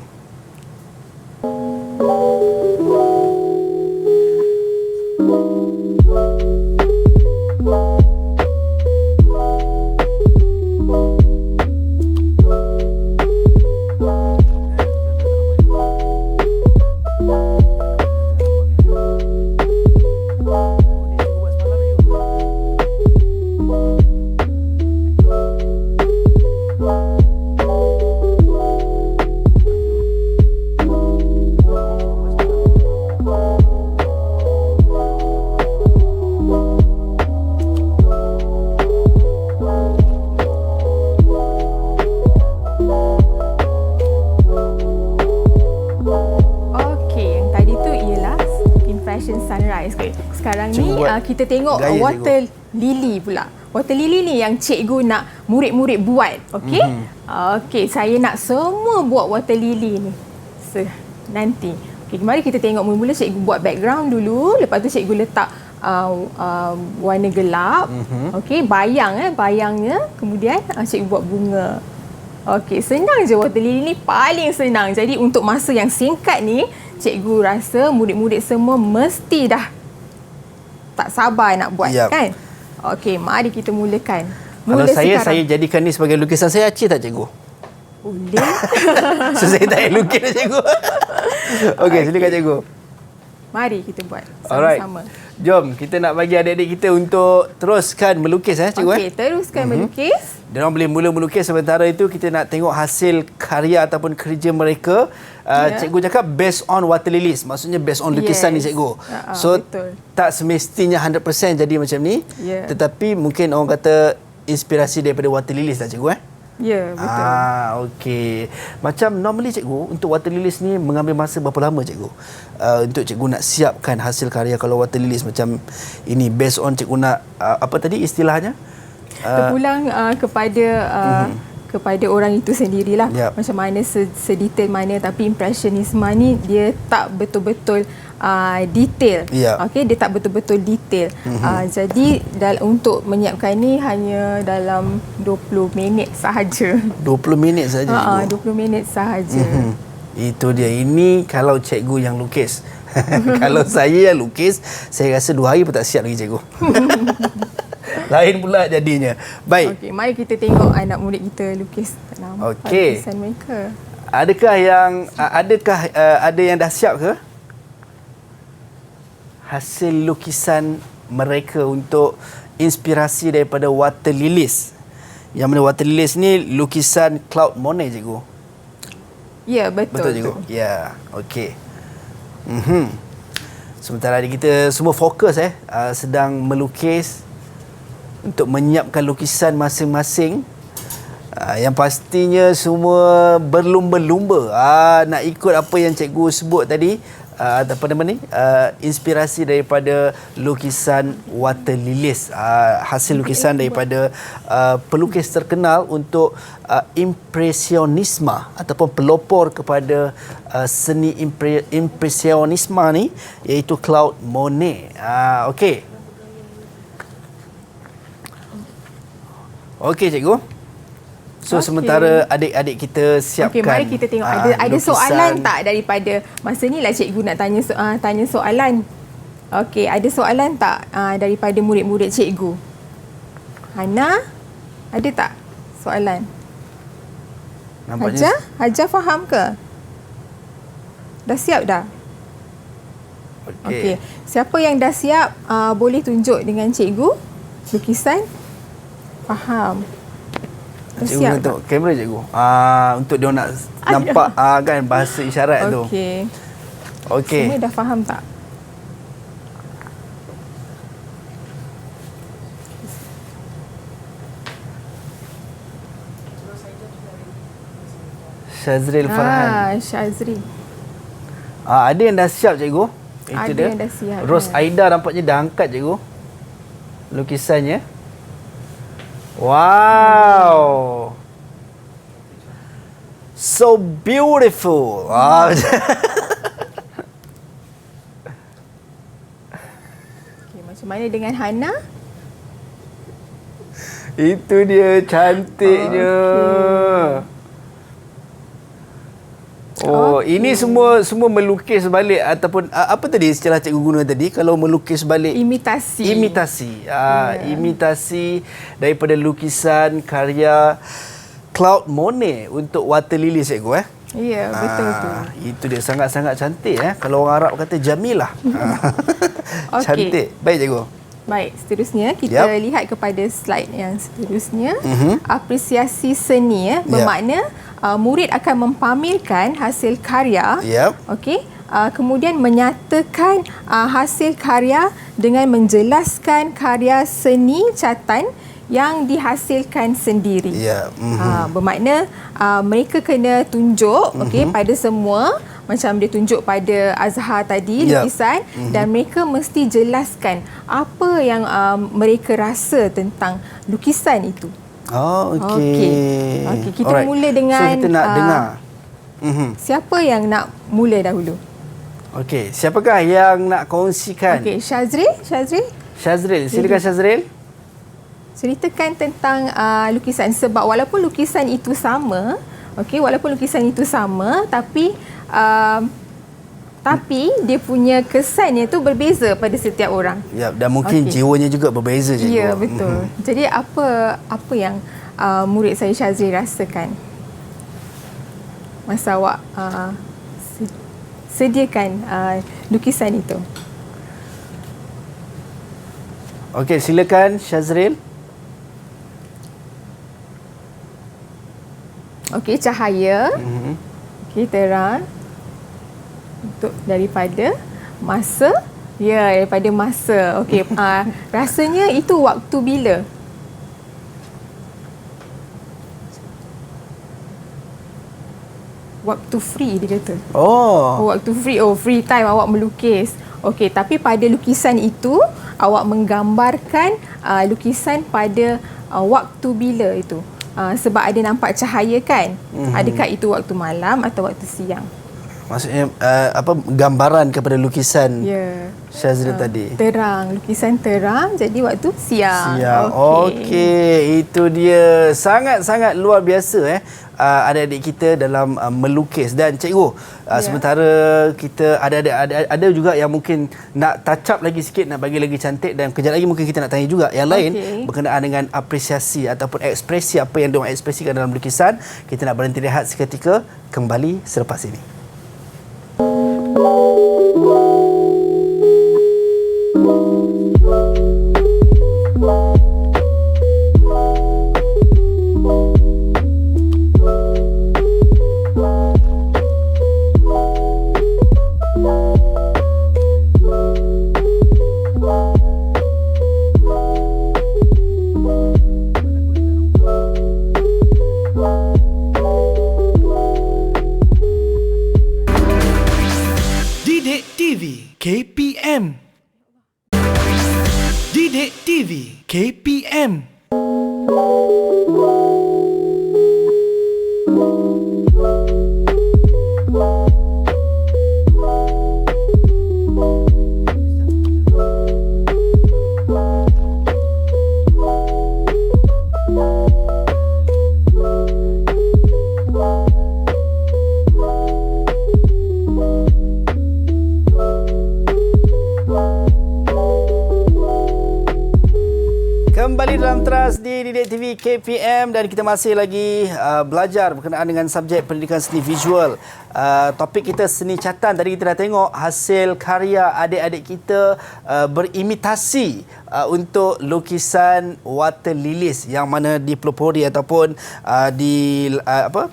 impression sunrise. Okay. Sekarang Cikgu ni buat kita tengok gaya, water lily pula. Water lily ni yang cikgu nak murid-murid buat. Okey. Okey, saya nak semua buat water lily ni. Nanti. Okey, mari kita tengok mula-mula cikgu buat background dulu, lepas tu cikgu letak warna gelap. Okey, bayangnya, kemudian cikgu buat bunga. Okey, senang je water lily ni, paling senang. Jadi untuk masa yang singkat ni, cikgu rasa murid-murid semua mesti dah tak sabar nak buat, kan? Okey, mari kita mulakan. Kalau saya jadikan ni sebagai lukisan saya, acih tak cikgu? Boleh. So saya tak payah lukis dah cikgu. Okey, silakan cikgu. Mari kita buat Alright. sama-sama. Jom, kita nak bagi adik-adik kita untuk teruskan melukis cikgu. Okey, teruskan melukis. Diorang boleh mula melukis, sementara itu kita nak tengok hasil karya ataupun kerja mereka. Cikgu cakap based on water lilies, maksudnya based on lukisan ni cikgu. So betul. Tak semestinya 100% jadi macam ni, tetapi mungkin orang kata inspirasi daripada water lilies tak cikgu? Ya, betul. Okey. Macam normally cikgu, untuk water lilies ni mengambil masa berapa lama cikgu? Untuk cikgu nak siapkan hasil karya kalau water lilies macam ini, based on cikgu nak apa tadi istilahnya? Terpulang kepada orang itu sendirilah. Macam mana sedetail mana, tapi impressionisme ni dia tak betul-betul detail. Okey, dia tak betul-betul detail. Jadi untuk menyiapkan ni hanya dalam 20 minit sahaja. 20 minit sahaja. 20 minit sahaja. Itu dia. Ini kalau cikgu yang lukis. Kalau saya yang lukis, saya rasa 2 hari pun tak siap lagi cikgu. Lain pula jadinya. Baik. Okey, mari kita tengok anak murid kita lukis. Okey. Lukisan mereka. Adakah ada yang dah siap ke? Hasil lukisan mereka untuk inspirasi daripada water lilies. Yang mana water lilies ni lukisan Claude Monet cikgu. Ya, betul. Betul cikgu. Ya, okey. Sementara adik kita semua fokus sedang melukis untuk menyiapkan lukisan masing-masing. Yang pastinya semua berlumba-lumba nak ikut apa yang cikgu sebut tadi, apa nama ni, inspirasi daripada lukisan water lilies, hasil lukisan daripada pelukis terkenal untuk impresionisme ataupun pelopor kepada seni impresionisme ni, iaitu Claude Monet. Okey. Okey cikgu. So sementara adik-adik kita siapkan. Okey, mari kita tengok ada soalan tak daripada masa ni lah cikgu nak tanya soalan. Okey, ada soalan tak daripada murid-murid cikgu? Hana, ada tak soalan? Nampaknya Hajar faham ke? Dah siap dah? Okey. Siapa yang dah siap boleh tunjuk dengan cikgu lukisan? Faham. Cikgu nak tengok kamera cikgu. Untuk dia nak nampak kan bahasa isyarat tu. Okey. Semua dah faham tak? Syazril Farhan. Syazri. Ada yang dah siap cikgu. Itu ada dia. Yang dah siap. Ros Aida nampaknya dah angkat cikgu lukisannya. Wow. So beautiful. Okay, macam mana dengan Hana? Itu dia cantiknya. Ini semua melukis balik ataupun apa tadi istilah cikgu guna tadi kalau melukis balik? Imitasi. Imitasi daripada lukisan karya Claude Monet untuk water lily cikgu Ya, betul tu. Itu dia sangat-sangat cantik Kalau orang Arab kata jamilah. Cantik. Baik cikgu. Baik, seterusnya kita lihat kepada slide yang seterusnya. Apresiasi seni bermakna murid akan mempamerkan hasil karya. Okey. Kemudian menyatakan hasil karya dengan menjelaskan karya seni catatan yang dihasilkan sendiri. Bermakna mereka kena tunjuk pada semua macam dia tunjuk pada Azhar tadi, lukisan, dan mereka mesti jelaskan apa yang mereka rasa tentang lukisan itu. Oh, okey. Okey, kita mula dengan so kita nak dengar. Siapa yang nak mula dahulu? Okey, siapakah yang nak kongsikan? Okey, Syazril, silakan Syazril. Ceritakan tentang lukisan, sebab walaupun lukisan itu sama, tapi dia punya kesannya tu berbeza pada setiap orang. Ya, dan mungkin jiwanya juga berbeza je. Ya, betul. Jadi apa yang murid saya Syazril rasakan masa awak sediakan lukisan itu? Okey, silakan Syazril. Okey, cahaya. Okey, terang. Untuk daripada masa. Ya, daripada masa. Okey, rasanya itu waktu bila? Waktu free dia kata. Waktu free. Free time awak melukis. Okey, tapi pada lukisan itu awak menggambarkan lukisan pada waktu bila itu. Sebab ada nampak cahaya kan? Adakah itu waktu malam atau waktu siang? Maksudnya gambaran kepada lukisan Syazril tadi. Terang, lukisan terang, jadi waktu siang. Okey, itu dia. Sangat-sangat luar biasa adik-adik kita dalam melukis. Dan cikgu, sementara kita ada juga yang mungkin nak touch up lagi sikit, nak bagi lagi cantik, dan kejap lagi mungkin kita nak tanya juga yang lain berkenaan dengan apresiasi ataupun ekspresi apa yang diorang ekspresikan dalam lukisan. Kita nak berhenti rehat seketika, kembali selepas ini. KPM. Didik TV KPM. Kembali dalam Teras di Didik TV KPM, dan kita masih lagi belajar berkenaan dengan subjek pendidikan seni visual. Topik kita seni catatan. Tadi kita dah tengok hasil karya adik-adik kita berimitasi untuk lukisan water lilies yang mana dipelopori ataupun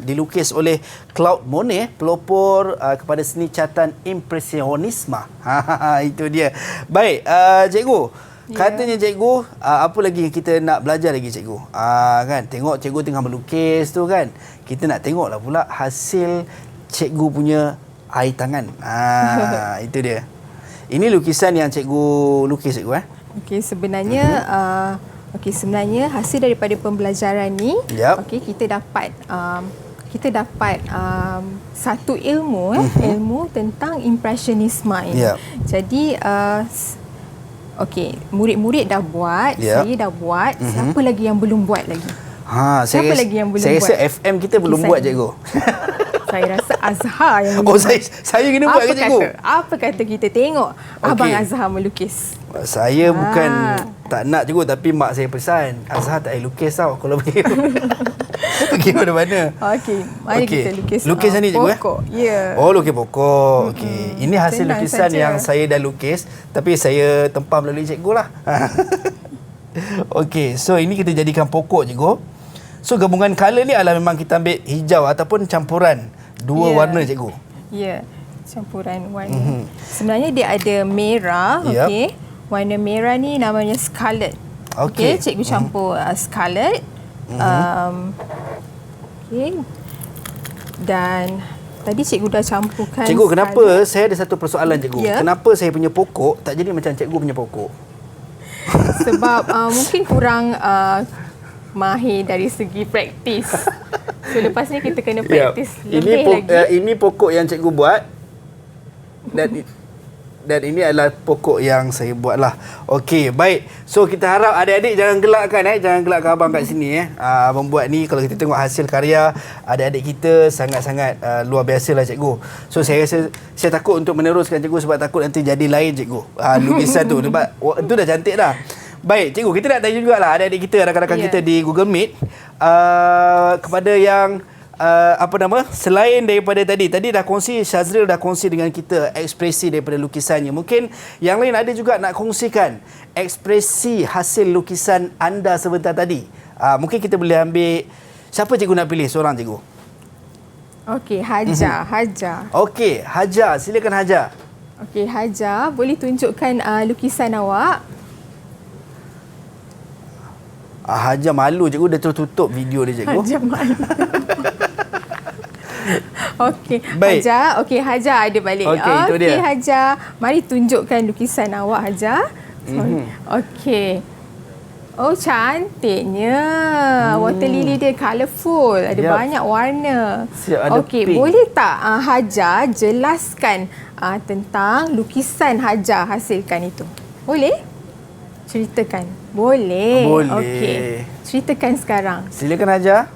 dilukis oleh Claude Monet, pelopor kepada seni catatan impresionisme. Itu dia. Baik, cikgu. Katanya cikgu, apa lagi yang kita nak belajar lagi cikgu? Kan, tengok cikgu tengah melukis tu kan. Kita nak tengoklah pula hasil cikgu punya air tangan. Itu dia. Ini lukisan yang cikgu lukis cikgu Okey, sebenarnya sebenarnya hasil daripada pembelajaran ni, kita dapat satu ilmu ilmu tentang impresionisme ini. Jadi murid-murid dah buat, saya dah buat, siapa lagi yang belum buat lagi? Siapa lagi yang belum buat? Saya rasa FM kita belum buat cikgu. Saya rasa Azhar yang belum buat. Saya kena buat ke cikgu? Apa kata kita tengok Abang Azhar melukis? Saya bukan tak nak cikgu, tapi mak saya pesan, Azhar tak payah lukis tau kalau pergi. Pergi mana-mana. Mari kita lukis. Lukisan ni cikgu pokok. Lukis pokok. Ini hasil lukisan saja yang saya dah lukis, tapi saya tempah melalui cikgu lah. So ini kita jadikan pokok cikgu. So gabungan colour ni adalah memang kita ambil hijau ataupun campuran dua warna cikgu. Campuran warna. Sebenarnya dia ada merah, warna merah ni namanya scarlet. Cikgu campur scarlet. Dan Tadi cikgu dah campurkan. Cikgu, kenapa saya ada satu persoalan cikgu? Ya. Kenapa saya punya pokok tak jadi macam cikgu punya pokok? Sebab mungkin kurang mahir dari segi praktis. So lepas ni kita kena praktis lebih lagi. Ini pokok yang cikgu buat dan ini adalah pokok yang saya buat lah. Okey, baik. So kita harap adik-adik jangan gelakkan jangan gelakkan abang kat sini Abang buat ni, kalau kita tengok hasil karya adik-adik kita sangat-sangat luar biasa lah cikgu. So saya rasa saya takut untuk meneruskan cikgu sebab takut nanti jadi lain cikgu. Lukisan tu sebab tu dah cantik dah. Baik, cikgu, kita nak tanya jugalah adik-adik kita, rakan-rakan kita di Google Meet kepada yang selain daripada tadi dah kongsi, Syazril dah kongsi dengan kita ekspresi daripada lukisannya. Mungkin yang lain ada juga nak kongsikan ekspresi hasil lukisan anda sebentar tadi. Mungkin kita boleh ambil, siapa cikgu nak pilih? Seorang cikgu. Okey, Hajar. Okey, Hajar, silakan Hajar. Okey, Hajar, boleh tunjukkan lukisan awak? Hajar malu cikgu, dia tertutup video dia cikgu. Hajar malu. Okey, baik. Hajar ada balik. Itu dia. Hajar, mari tunjukkan lukisan awak, Hajar. Okey. Oh, cantiknya. Water lily dia colourful, ada banyak warna. Okey, boleh tak Hajar jelaskan tentang lukisan Hajar hasilkan itu? Boleh? Ceritakan. Boleh. Okey. Ceritakan sekarang. Silakan Hajar.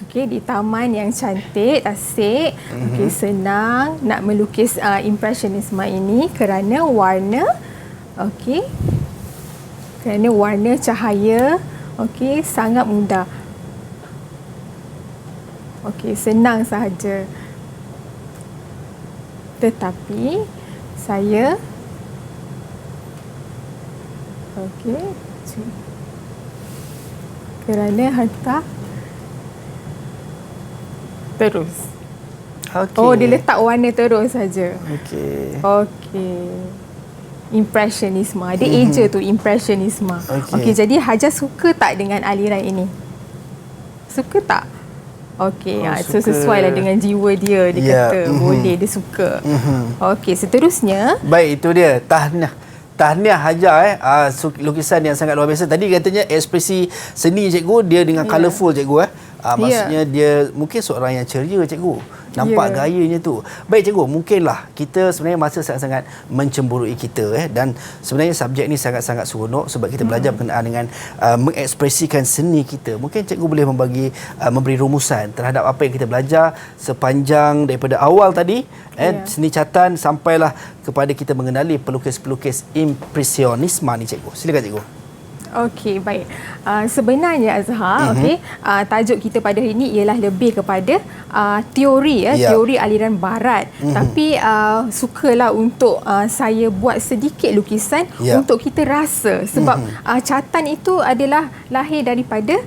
Okey, di taman yang cantik, asik. Okey, senang nak melukis impressionisme ini kerana warna. Okey. Kerana warna cahaya. Okey, sangat mudah. Okey, senang sahaja. Tetapi saya kerana harta terus. Okay. Oh, dia letak warna terus saja. Okey. Impressionisme. Dia eja tu, impressionisme. Okey, jadi Hajar suka tak dengan aliran ini? Suka tak? Okey, so sesuailah dengan jiwa dia kata. Boleh, dia suka. Okey, seterusnya. Baik, itu dia. Tahniah Hajar lukisan yang sangat luar biasa. Tadi katanya ekspresi seni cikgu dia dengan colourful cikgu maksudnya dia mungkin seorang yang ceria cikgu. Nampak gayanya tu. Baik cikgu, mungkinlah kita sebenarnya masa sangat-sangat mencemburui kita dan sebenarnya subjek ni sangat-sangat seronok sebab kita belajar berkenaan dengan mengekspresikan seni kita. Mungkin cikgu boleh memberi rumusan terhadap apa yang kita belajar sepanjang daripada awal tadi seni catan sampailah kepada kita mengenali pelukis-pelukis impresionisme ni cikgu. Silakan cikgu. Okey, baik. Sebenarnya Azhar, tajuk kita pada hari ini ialah lebih kepada teori teori aliran barat. Tapi sukalah untuk saya buat sedikit lukisan untuk kita rasa sebab catan itu adalah lahir daripada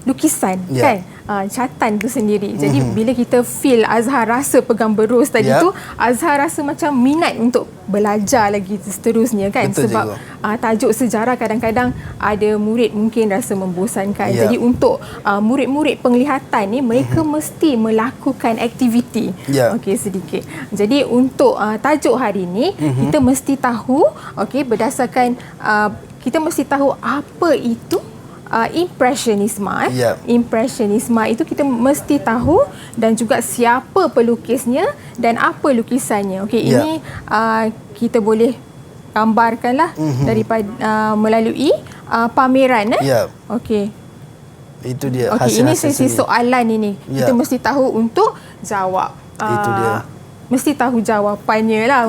lukisan kan. Catan tu sendiri. Jadi bila kita feel Azhar rasa pegang berus tadi tu, Azhar rasa macam minat untuk belajar lagi seterusnya kan. Betul, sebab tajuk sejarah kadang-kadang ada murid mungkin rasa membosankan. Jadi untuk murid-murid penglihatan ni mereka mesti melakukan aktiviti. Okey, sedikit. Jadi untuk tajuk hari ni kita mesti tahu berdasarkan kita mesti tahu apa itu impressionisme. Impressionisme itu kita mesti tahu dan juga siapa pelukisnya dan apa lukisannya. Okey, ini kita boleh gambarkanlah daripada melalui pameran Okey. Itu dia. Okey, ini sesi soalan ini. Kita mesti tahu untuk jawab. Itu dia. Mesti tahu jawapannya lah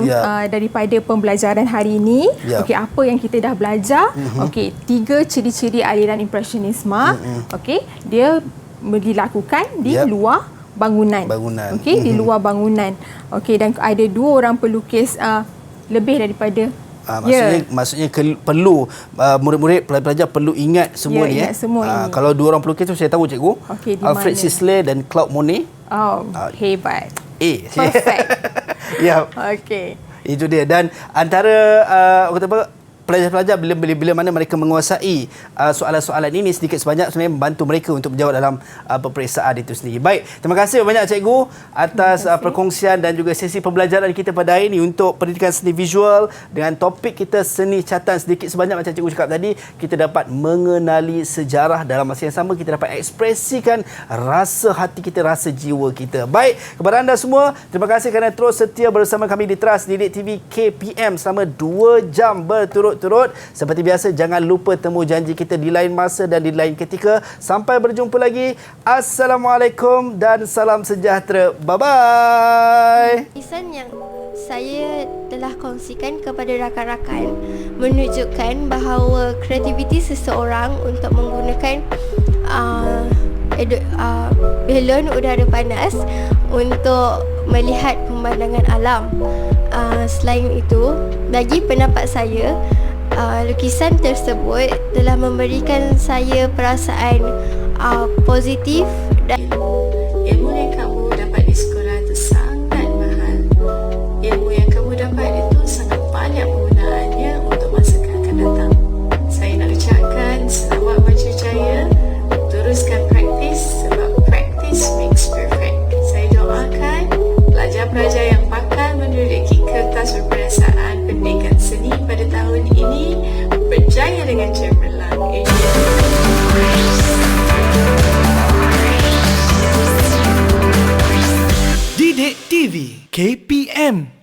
daripada pembelajaran hari ini. Okey, apa yang kita dah belajar? Okey, 3 ciri-ciri aliran impressionisme. Okey, dia dilakukan di luar bangunan. Okey, di luar bangunan. Okey, dan ada 2 orang pelukis lebih daripada maksudnya perlu murid-murid pelajar perlu ingat semua ni semua kalau 2 orang pelukis tu saya tahu cikgu. Alfred Sisley dan Claude Monet. Hebat. Perfect. Okey. Itu dia. Dan antara pelajar-pelajar bila mana mereka menguasai soalan-soalan ini sedikit sebanyak sebenarnya membantu mereka untuk menjawab dalam peperiksaan itu sendiri. Baik, terima kasih banyak cikgu atas perkongsian dan juga sesi pembelajaran kita pada hari ini untuk pendidikan seni visual dengan topik kita seni catatan. Sedikit sebanyak macam cikgu cakap tadi, kita dapat mengenali sejarah, dalam masa yang sama kita dapat ekspresikan rasa hati kita, rasa jiwa kita. Baik, kepada anda semua, terima kasih kerana terus setia bersama kami di Teras Didik TV KPM selama 2 jam berturut-turut. Seperti biasa, jangan lupa temu janji kita di lain masa dan di lain ketika. Sampai berjumpa lagi. Assalamualaikum dan salam sejahtera. Bye-bye. Kisah yang saya telah kongsikan kepada rakan-rakan menunjukkan bahawa kreativiti seseorang untuk menggunakan balon udara panas untuk melihat pemandangan alam. Selain itu, bagi pendapat saya, lukisan tersebut telah memberikan saya perasaan positif dan ilmu yang kamu dapat di sekolah itu sangat mahal. Ilmu yang kamu dapat itu sangat banyak penggunaannya untuk masa akan datang. Saya nak ucapkan selamat berjaya, teruskan praktis sebab practice makes perfect. Saya doakan pelajar-pelajar yang bakal menduduki kertas peperiksaan pendidikan seni pada tahun ini berjaya dengan cemerlang. Didik TV KPM